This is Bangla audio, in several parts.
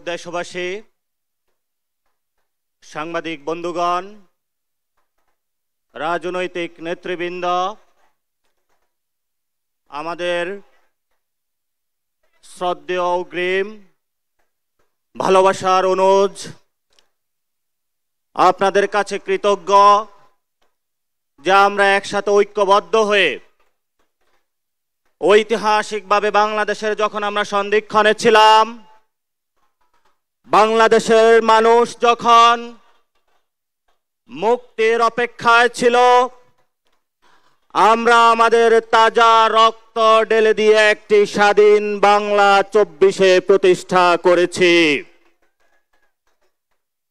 দেশবাসী, সাংবাদিক বন্ধুগণ, রাজনৈতিক নেতৃবৃন্দ, আমাদের শ্রদ্ধেয় অগ্রিম ভালোবাসার অনুজ, আপনাদের কাছে কৃতজ্ঞ যে আমরা একসাথে ঐক্যবদ্ধ হয়ে ঐতিহাসিকভাবে বাংলাদেশের যখন আমরা সন্ধিক্ষণে ছিলাম, বাংলাদেশের মানুষ যখন মুক্তির অপেক্ষায় ছিল, আমরা আমাদের তাজা রক্ত ঢেলে দিয়ে একটি স্বাধীন বাংলা 24-এ প্রতিষ্ঠা করেছি।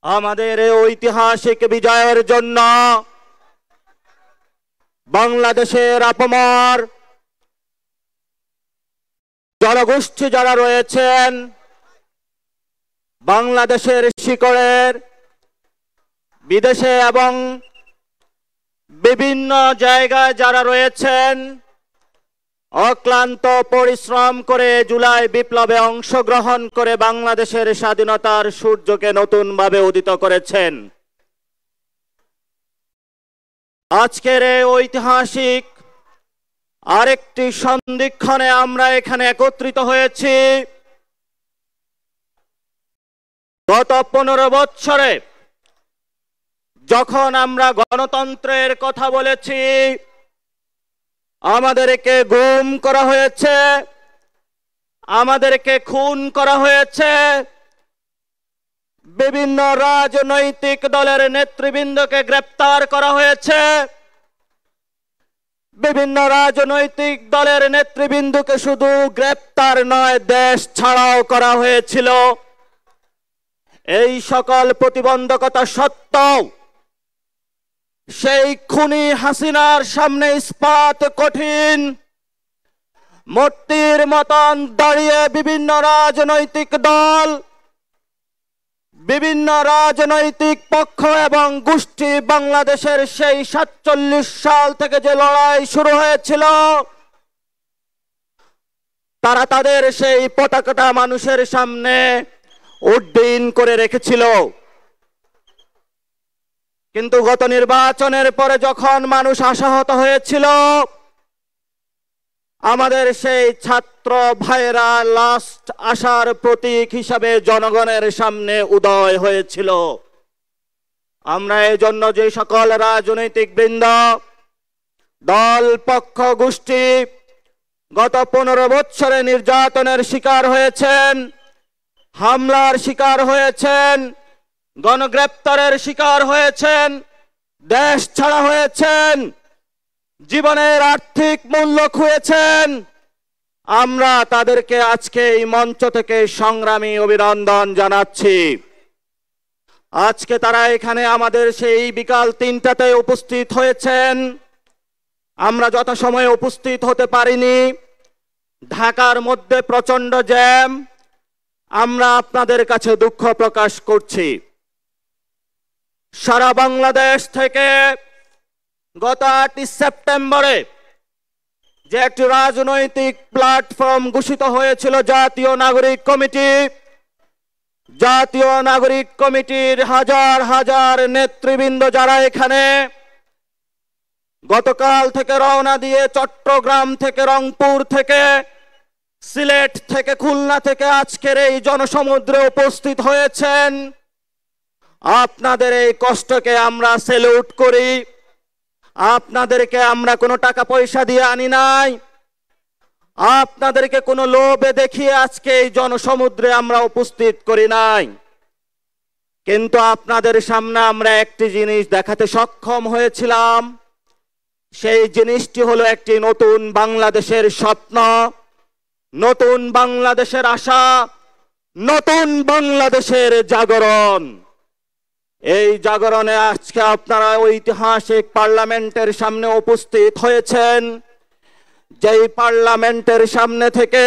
আমাদের এই ঐতিহাসিক বিজয়ের জন্য বাংলাদেশের আপামর জনগোষ্ঠী যারা রয়েছেন, বাংলাদেশের শিকড়ের বিদেশে এবং বিভিন্ন জায়গায় যারা রয়েছেন, অক্লান্ত পরিশ্রম করে জুলাই বিপ্লবে অংশগ্রহণ করে বাংলাদেশের স্বাধীনতার সূর্যকে নতুনভাবে উদিত করেছেন। আজকের এই ঐতিহাসিক আরেকটি সন্ধিক্ষণে আমরা এখানে একত্রিত হয়েছি। গত 15 বছরে যখন আমরা গণতন্ত্রের কথা বলেছি, আমাদেরকে গুম করা হয়েছে, আমাদেরকে খুন করা হয়েছে, বিভিন্ন রাজনৈতিক দলের নেতৃবৃন্দকে গ্রেপ্তার করা হয়েছে, বিভিন্ন রাজনৈতিক দলের নেতৃবৃন্দকে শুধু গ্রেপ্তার নয়, দেশ ছাড়াও করা হয়েছিল। এই সকল প্রতিবন্ধকতা সত্ত্বেও সেই খুনি হাসিনার সামনে ইস্পাত কঠিন মূর্তির মতন দাঁড়িয়ে বিভিন্ন রাজনৈতিক দল, বিভিন্ন রাজনৈতিক পক্ষ এবং গোষ্ঠী বাংলাদেশের সেই 47 সাল থেকে যে লড়াই শুরু হয়েছিল, তারা তাদের সেই পতাকাটা মানুষের সামনে উড্ডীন করে রেখেছিল। কিন্তু গত নির্বাচনের পরে যখন মানুষ আশাহত হয়েছিল, আমাদের সেই ছাত্র ভাইরা লাস্ট আশার প্রতীক হিসাবে জনগণের সামনে উদয় হয়েছিল। আমরা এই জন্য যে সকল রাজনৈতিক বৃন্দ, দল, পক্ষ, গোষ্ঠী গত 15 বছরে নির্যাতনের শিকার হয়েছেন, হামলার শিকার হয়েছেন, গণগ্রেপ্তারের শিকার হয়েছেন, দেশ ছাড়া হয়েছেন, জীবনের আর্থিক মূল্য খুঁয়েছেন, আমরা তাদেরকে আজকে এই মঞ্চ থেকে সংগ্রামী অভিনন্দন জানাচ্ছি। আজকে তারা এখানে আমাদের সেই বিকাল 3টাতে উপস্থিত হয়েছেন। আমরা যথাসময়ে উপস্থিত হতে পারিনি, ঢাকার মধ্যে প্রচন্ড জ্যাম। আমরা আপনাদের কাছে দুঃখ প্রকাশ করছি। সারা বাংলাদেশ থেকে গত 8 সেপ্টেম্বরে যে একটি রাজনৈতিক প্ল্যাটফর্ম ঘোষিত হয়েছিল, জাতীয় নাগরিক কমিটি, জাতীয় নাগরিক কমিটির হাজার হাজার নেতৃবৃন্দ যারা এখানে গতকাল থেকে রওনা দিয়ে চট্টগ্রাম থেকে, রংপুর থেকে, সিলেট থেকে, খুলনা থেকে আজকের এই জনসমুদ্রে উপস্থিত হয়েছেন, আপনাদের এই কষ্টকে আমরা স্যালুট করি। আপনাদেরকে আমরা কোনো টাকা পয়সা দিয়ে আনি নাই, আপনাদেরকে কোনো লোভে দেখিয়ে আজকে এই জনসমুদ্রে আমরা উপস্থিত করি নাই। কিন্তু আপনাদের সামনে আমরা একটি জিনিস দেখাতে সক্ষম হয়েছিলাম। সেই জিনিসটি হলো একটি নতুন বাংলাদেশের স্বপ্ন, নতুন বাংলাদেশের আশা, নতুন বাংলাদেশের জাগরণ। এই জাগরণে আজকে আপনারা ঐতিহাসিক পার্লামেন্টের সামনে উপস্থিত হয়েছেন, যেই পার্লামেন্টের সামনে থেকে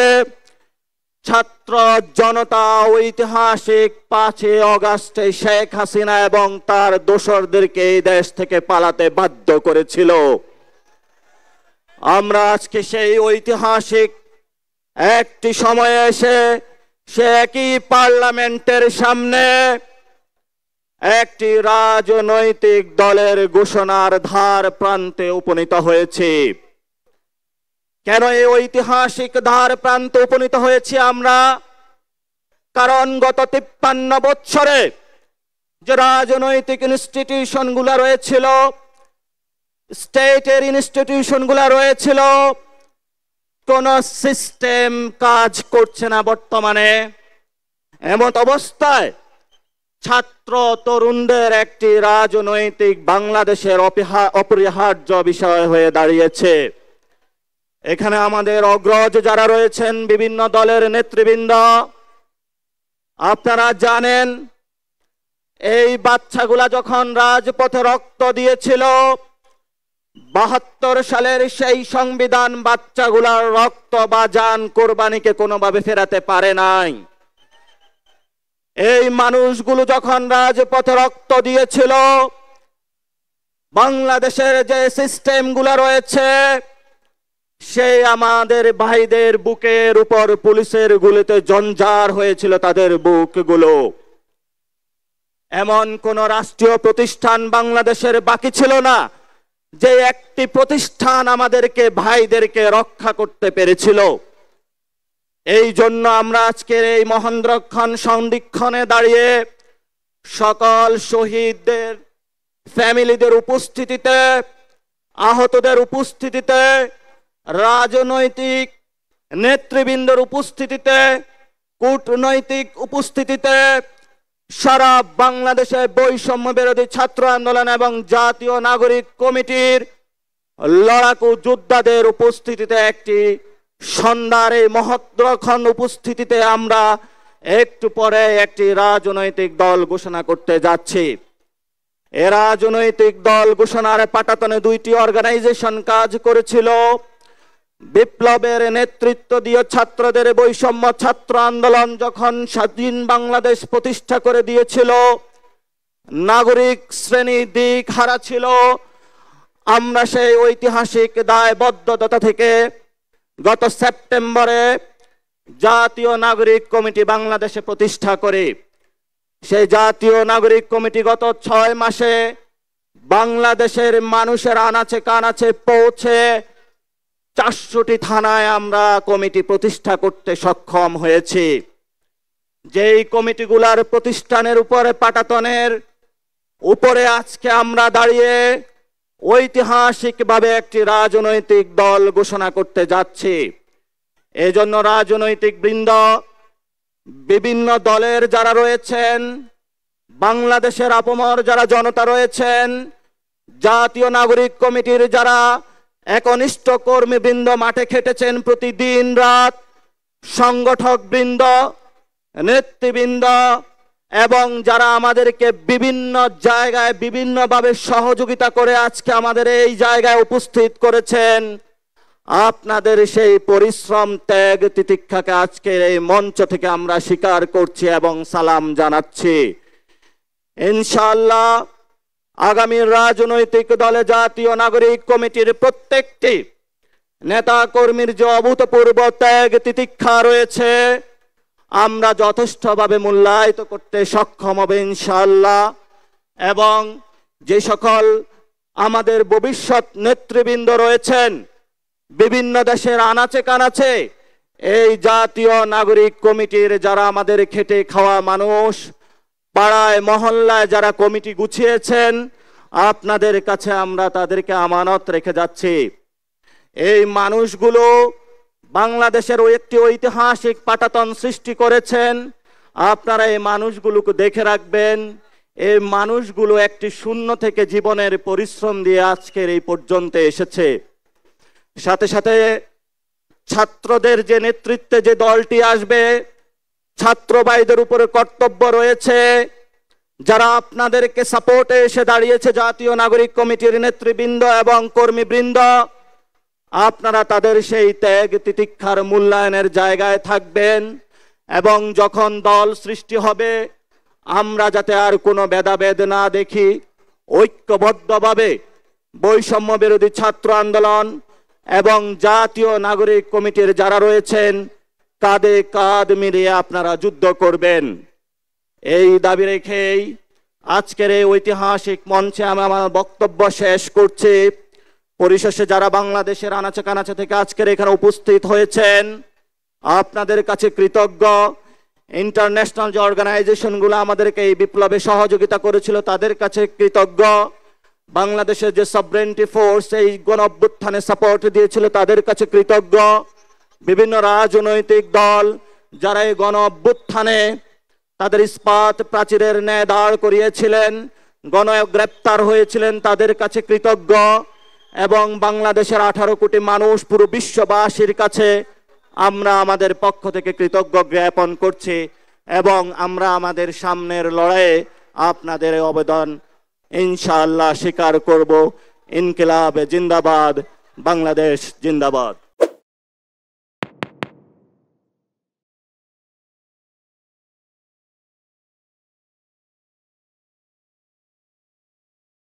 ছাত্র জনতা ঐতিহাসিক 5 আগস্টে শেখ হাসিনা এবং তার দোসরদেরকে এই দেশ থেকে পালাতে বাধ্য করেছিল। আমরা আজকে সেই ঐতিহাসিক একটি সময়ে এসে সে একই পার্লামেন্টের সামনে একটি রাজনৈতিক দলের ঘোষণার ধার প্রান্তে উপনীত হয়েছে। কেন এই ঐতিহাসিক ধার প্রান্তে উপনীত হয়েছি আমরা? কারণ গত 53 বছরে যে রাজনৈতিক ইনস্টিটিউশন গুলা রয়েছিল, স্টেটের ইনস্টিটিউশন গুলা রয়েছিল, কোন সিস্টেম কাজ করছে না বর্তমানে। এমত অবস্থায় ছাত্র তরুণদের একটি রাজনৈতিক বাংলাদেশের অপরিহার্য বিষয় হয়ে দাঁড়িয়েছে। এখানে আমাদের অগ্রজ যারা রয়েছেন, বিভিন্ন দলের নেতৃবৃন্দ, আপনারা জানেন এই বাচ্চাগুলা যখন রাজপথে রক্ত দিয়েছিল, 72 সালের সেই সংবিধান বাচ্চাগুলার রক্ত বা জান কোরবানিকে কোনোভাবে ফেরাতে পারে নাই। এই মানুষগুলো যখন রাজপথে রক্ত দিয়েছিল, বাংলাদেশের যে সিস্টেমগুলো রয়েছে সেই আমাদের ভাইদের বুকের উপর পুলিশের গুলিতে জঞ্জার হয়েছিল তাদের বুকগুলো। এমন কোন রাষ্ট্রীয় প্রতিষ্ঠান বাংলাদেশের বাকি ছিল না যে একটি প্রতিষ্ঠান আমাদেরকে ভাইদেরকে রক্ষা করতে পেরেছিল। এই জন্য আমরা আজকের এই মহেন্দ্রক্ষণ সন্ধিক্ষণে দাঁড়িয়ে সকল শহীদদের ফ্যামিলিদের উপস্থিতিতে, আহতদের উপস্থিতিতে, রাজনৈতিক নেতৃবৃন্দের উপস্থিতিতে, কূটনৈতিক উপস্থিতিতে, সারা বাংলাদেশে বৈষম্য বিরোধী ছাত্র আন্দোলন এবং জাতীয় নাগরিক কমিটির লড়াকু যোদ্ধাদের উপস্থিতিতে একটি সন্ধ্যার এই মহেন্দ্রক্ষণ উপস্থিতিতে আমরা একটু পরে একটি রাজনৈতিক দল ঘোষণা করতে যাচ্ছি। এ রাজনৈতিক দল ঘোষণার পাটাতনে 2টি অর্গানাইজেশন কাজ করেছিল। বিপ্লবের নেতৃত্ব দিয়ে ছাত্রদের বৈষম্য ছাত্র আন্দোলন যখন স্বাধীন বাংলাদেশ প্রতিষ্ঠা করে দিয়েছিল, নাগরিক শ্রেণী দিক হারা ছিল। আমরা সেই ঐতিহাসিক দায়বদ্ধতা থেকে গত সেপ্টেম্বরে জাতীয় নাগরিক কমিটি বাংলাদেশে প্রতিষ্ঠা করে সেই জাতীয় নাগরিক কমিটি গত 6 মাসে বাংলাদেশের মানুষের আনাচে কানাচে পৌঁছে 400টি থানায় আমরা কমিটি প্রতিষ্ঠা করতে সক্ষম হয়েছি। যেই কমিটিগুলার প্রতিষ্ঠানের উপরে পাটাতনের উপরে আজকে আমরা দাঁড়িয়ে ঐতিহাসিকভাবে একটি রাজনৈতিক দল ঘোষণা করতে যাচ্ছি। এজন্য রাজনৈতিক বৃন্দ, বিভিন্ন দলের যারা রয়েছেন, বাংলাদেশের আপমর যারা জনতা রয়েছেন, জাতীয় নাগরিক কমিটির যারা একনিষ্ঠ কর্মীবৃন্দ মাঠে খেটেছেন প্রতিদিন রাত, সংগঠক বৃন্দ, নেতৃবৃন্দ এবং যারা আমাদেরকে বিভিন্ন জায়গায় বিভিন্নভাবে সহযোগিতা করে আজকে আমাদের এই জায়গায় উপস্থিত করেছেন, আপনাদের সেই পরিশ্রম ত্যাগ তিতিক্ষাকে আজকের এই মঞ্চ থেকে আমরা স্বীকার করছি এবং সালাম জানাচ্ছি। ইনশাআল্লাহ আগামী রাজনৈতিক দলে জাতীয় নাগরিক কমিটির প্রত্যেকটি নেতা কর্মীর যে অভূতপূর্ব ত্যাগ তিতিক্ষা রয়েছে আমরা যথেষ্টভাবে মূল্যায়িত করতে সক্ষম হবে ইনশাআল্লাহ। এবং যে সকল আমাদের ভবিষ্যৎ নেতৃবৃন্দ রয়েছেন বিভিন্ন দেশের আনাচে কানাচে, এই জাতীয় নাগরিক কমিটির যারা আমাদের খেটে খাওয়া মানুষ, পাড়ায় মহল্লায় যারা কমিটি গুছিয়েছেন, আপনাদের কাছে আমরা তাদেরকে আমানত রেখে যাচ্ছি। এই মানুষগুলো বাংলাদেশের একটি ঐতিহাসিক পাটাতন সৃষ্টি করেছেন। আপনারা এই মানুষগুলোকে দেখে রাখবেন। এই মানুষগুলো একটি শূন্য থেকে জীবনের পরিশ্রম দিয়ে আজকের এই পর্যন্ত এসেছে। সাথে সাথে ছাত্রদের যে নেতৃত্বে যে দলটি আসবে, ছাত্র ভাইদের উপরে কর্তব্য রয়েছে, যারা আপনাদেরকে সাপোর্টে এসে দাঁড়িয়েছে জাতীয় নাগরিক কমিটির নেতৃবৃন্দ এবং কর্মীবৃন্দ, আপনারা তাদের সেই ত্যাগ তিতিক্ষার মূল্যায়নের জায়গায় থাকবেন। এবং যখন দল সৃষ্টি হবে আমরা যাতে আর কোনো ভেদাভেদ না দেখি, ঐক্যবদ্ধভাবে বৈষম্য বিরোধী ছাত্র আন্দোলন এবং জাতীয় নাগরিক কমিটির যারা রয়েছেন কাঁধে কাঁধ মিলিয়ে আপনারা যুদ্ধ করবেন। এই দাবি রেখেই আজকের এই ঐতিহাসিক মঞ্চে আমি আমার বক্তব্য শেষ করছি। পরিশেষে যারা বাংলাদেশের আনাচে কানাচে থেকে আজকের এখানে উপস্থিত হয়েছেন, আপনাদের কাছে কৃতজ্ঞ। ইন্টারন্যাশনাল যে অর্গানাইজেশনগুলো আমাদেরকে এই বিপ্লবে সহযোগিতা করেছিল তাদের কাছে কৃতজ্ঞ। বাংলাদেশের যে সভরেন্টি ফোর্স এই গণ অভ্যুত্থানে সাপোর্ট দিয়েছিল তাদের কাছে কৃতজ্ঞ। বিভিন্ন রাজনৈতিক দল যারা এই গণ অভ্যুত্থানে তাদের ইস্পাত প্রাচীরের ন্যায় দাঁড় করিয়েছিলেন, গণগ্রেপ্তার হয়েছিলেন, তাদের কাছে কৃতজ্ঞ। এবং বাংলাদেশের 18 কোটি মানুষ, পুরো বিশ্ববাসীর কাছে আমরা আমাদের পক্ষ থেকে কৃতজ্ঞ জ্ঞাপন করছি। এবং আমরা আমাদের সামনের লড়াইয়ে আপনাদের অবদান ইনশাআল্লাহ স্বীকার করব। ইনকিলাব জিন্দাবাদ, বাংলাদেশ জিন্দাবাদ।